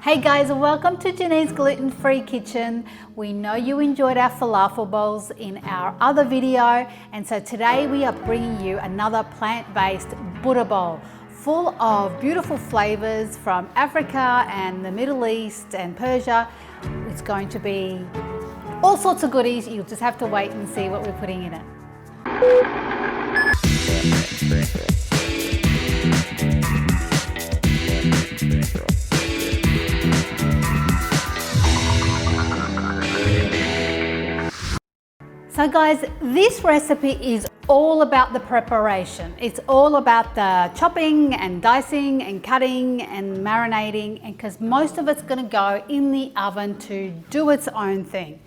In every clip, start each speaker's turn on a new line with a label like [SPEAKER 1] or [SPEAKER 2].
[SPEAKER 1] Hey guys, welcome to Janine's Gluten-Free Kitchen. We know you enjoyed our falafel bowls in our other video, and so today we are bringing you another plant-based Buddha bowl full of beautiful flavors from Africa and the Middle East and Persia. It's going to be all sorts of goodies. You'll just have to wait and see what we're putting in it. So guys, this recipe is all about the preparation. It's all about the chopping and dicing and cutting and marinating, and because most of it's going to go in the oven to do its own thing.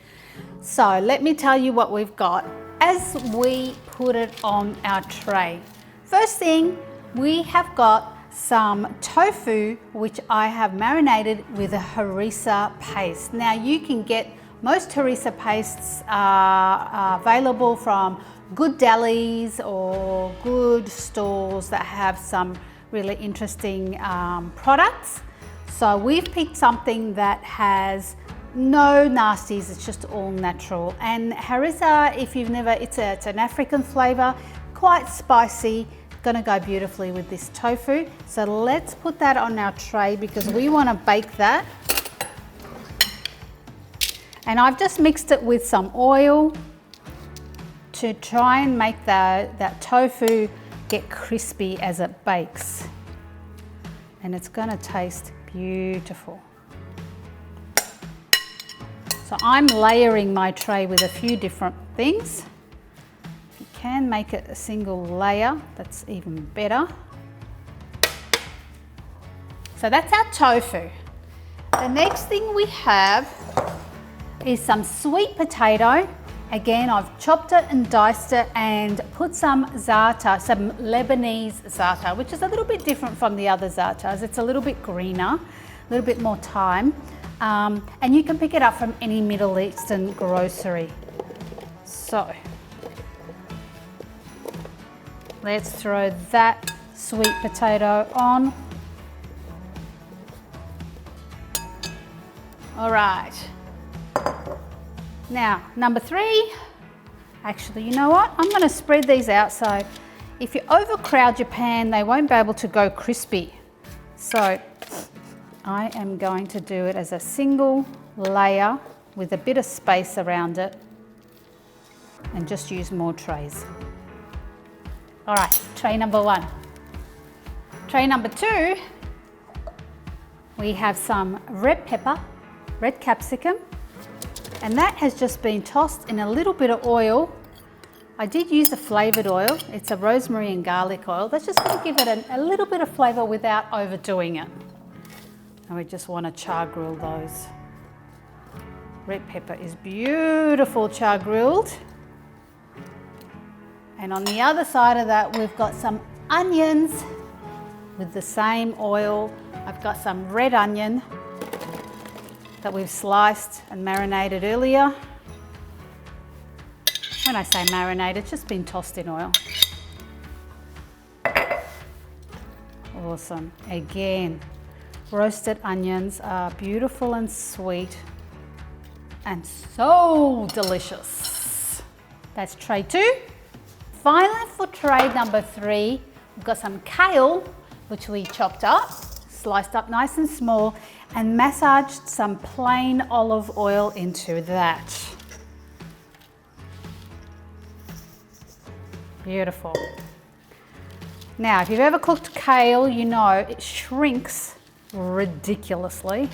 [SPEAKER 1] So let me tell you what we've got as we put it on our tray. First thing, we have got some tofu, which I have marinated with a harissa paste. Now you can get most harissa pastes are available from good delis or good stores that have some really interesting products. So we've picked something that has no nasties, it's just all natural. And harissa, if you've never, it's an African flavor, quite spicy, gonna go beautifully with this tofu. So let's put that on our tray because we wanna bake that. And I've just mixed it with some oil to try and make that tofu get crispy as it bakes. And it's gonna taste beautiful. So I'm layering my tray with a few different things. If you can make it a single layer, that's even better. So that's our tofu. The next thing we have is some sweet potato. Again, I've chopped it and diced it and put some zaatar, some Lebanese zaatar, which is a little bit different from the other zaatars. It's a little bit greener, a little bit more thyme. And you can pick it up from any Middle Eastern grocery. So, let's throw that sweet potato on. All right. Now, number 3, actually, you know what? I'm gonna spread these out so if you overcrowd your pan, they won't be able to go crispy. So, I am going to do it as a single layer with a bit of space around it and just use more trays. All right, tray number 1. Tray number 2, we have some red pepper, red capsicum, and that has just been tossed in a little bit of oil. I did use a flavored oil. It's a rosemary and garlic oil. That's just going to give it a little bit of flavor without overdoing it. And we just want to char grill those. Red pepper is beautiful char grilled. And on the other side of that, we've got some onions with the same oil. I've got some red onion that we've sliced and marinated earlier. When I say marinated, it's just been tossed in oil. Awesome. Again, roasted onions are beautiful and sweet and so delicious. That's tray 2. Finally, for tray number 3, we've got some kale, which we chopped up, sliced up nice and small, and massaged some plain olive oil into that. Beautiful. Now, if you've ever cooked kale, you know it shrinks ridiculously.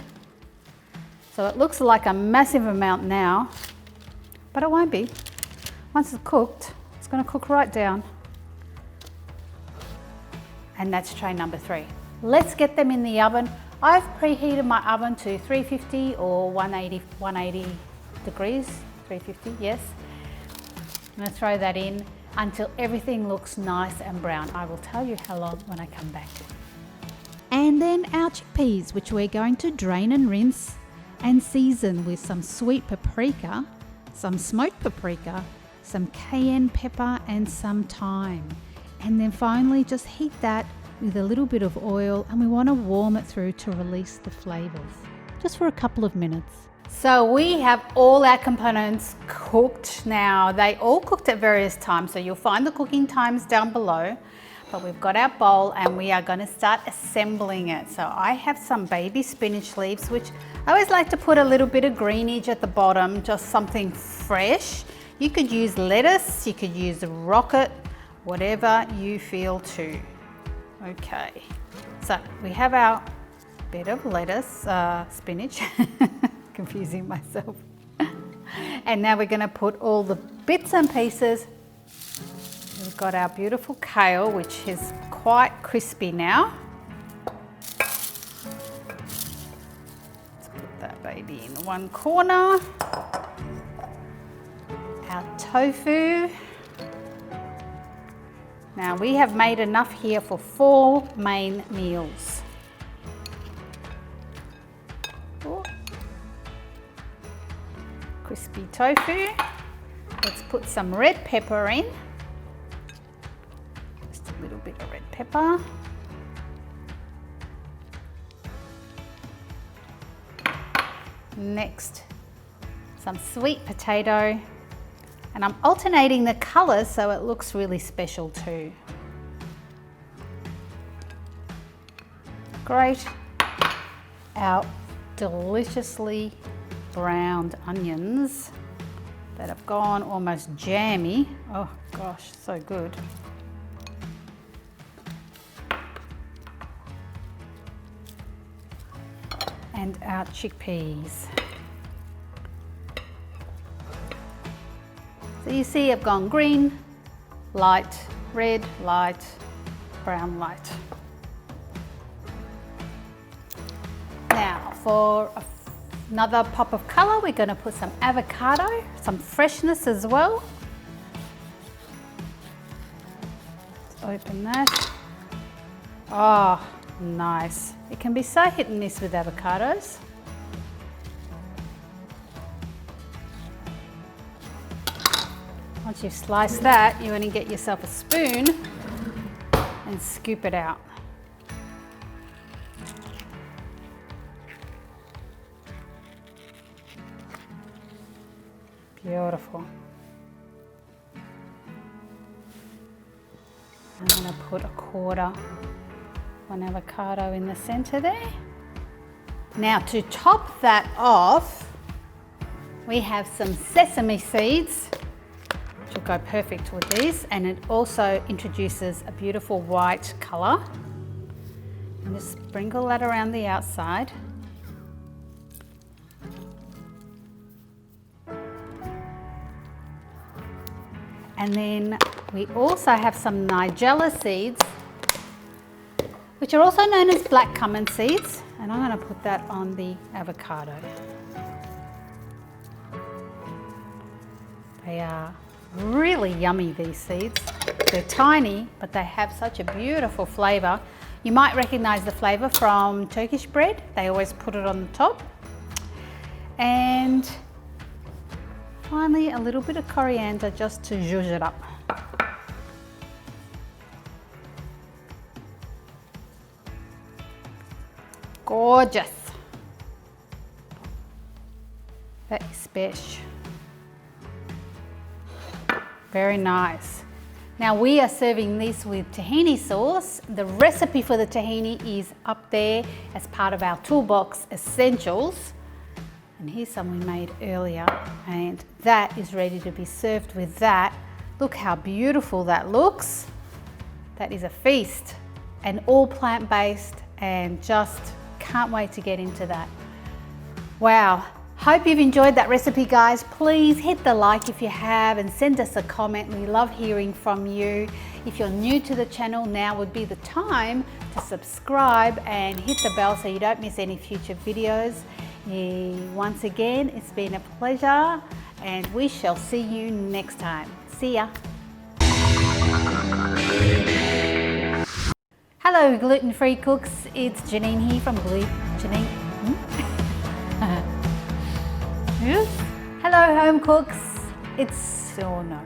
[SPEAKER 1] So it looks like a massive amount now, but it won't be. Once it's cooked, it's going to cook right down. And that's tray number 3. Let's get them in the oven. I've preheated my oven to 350 or 180 degrees, 350, yes. I'm gonna throw that in until everything looks nice and brown. I will tell you how long when I come back.
[SPEAKER 2] And then our chickpeas, which we're going to drain and rinse and season with some sweet paprika, some smoked paprika, some cayenne pepper and some thyme. And then finally just heat that with a little bit of oil, and we want to warm it through to release the flavors, just for a couple of minutes.
[SPEAKER 1] So we have all our components cooked now. They all cooked at various times, so you'll find the cooking times down below. But we've got our bowl and we are going to start assembling it. So I have some baby spinach leaves, which I always like to put a little bit of greenage at the bottom, just something fresh. You could use lettuce, you could use rocket, whatever you feel to. Okay, so we have our bit of lettuce, spinach, confusing myself. And now we're going to put all the bits and pieces. We've got our beautiful kale, which is quite crispy now. Let's put that baby in one corner. Our tofu. Now we have made enough here for 4 main meals. Oh. Crispy tofu. Let's put some red pepper in. A little bit of red pepper. Next, some sweet potato. And I'm alternating the colours so it looks really special too. Great. Our deliciously browned onions that have gone almost jammy. Oh gosh, so good. And our chickpeas. So you see I've gone green, light, red, light, brown, light. Now for another pop of colour, we're going to put some avocado, some freshness as well. Let's open that. Oh, nice. It can be so hit and miss with avocados. Once you've sliced that, you want to get yourself a spoon and scoop it out. Beautiful. I'm going to put 1/4 one avocado in the center there. Now to top that off, we have some sesame seeds, which will go perfect with these, and it also introduces a beautiful white color. And just sprinkle that around the outside. And then we also have some Nigella seeds, which are also known as black cumin seeds, and I'm going to put that on the avocado. They are really yummy, these seeds. They're tiny, but they have such a beautiful flavour. You might recognise the flavour from Turkish bread. They always put it on the top. And finally, a little bit of coriander just to zhuzh it up. Gorgeous. That is special. Very nice. Now we are serving this with tahini sauce. The recipe for the tahini is up there as part of our toolbox essentials. And here's some we made earlier, and that is ready to be served with that. Look how beautiful that looks. That is a feast, and all plant-based, and just can't wait to get into that. Wow. Hope you've enjoyed that recipe, guys. Please hit the like if you have, and send us a comment. We love hearing from you. If you're new to the channel, now would be the time to subscribe and hit the bell so you don't miss any future videos. Once again, it's been a pleasure, and we shall see you next time. See ya. Hello, gluten-free cooks. It's Janine here from Janine. Yes. Hello, home cooks. It's, oh no.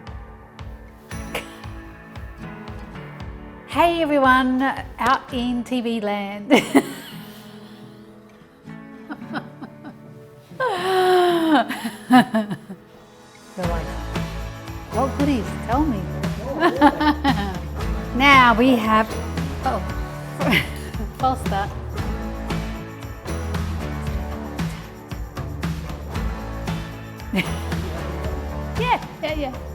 [SPEAKER 1] Hey everyone out in TV land. They're like, what goodies? Tell me. Now we have, false start. Yeah.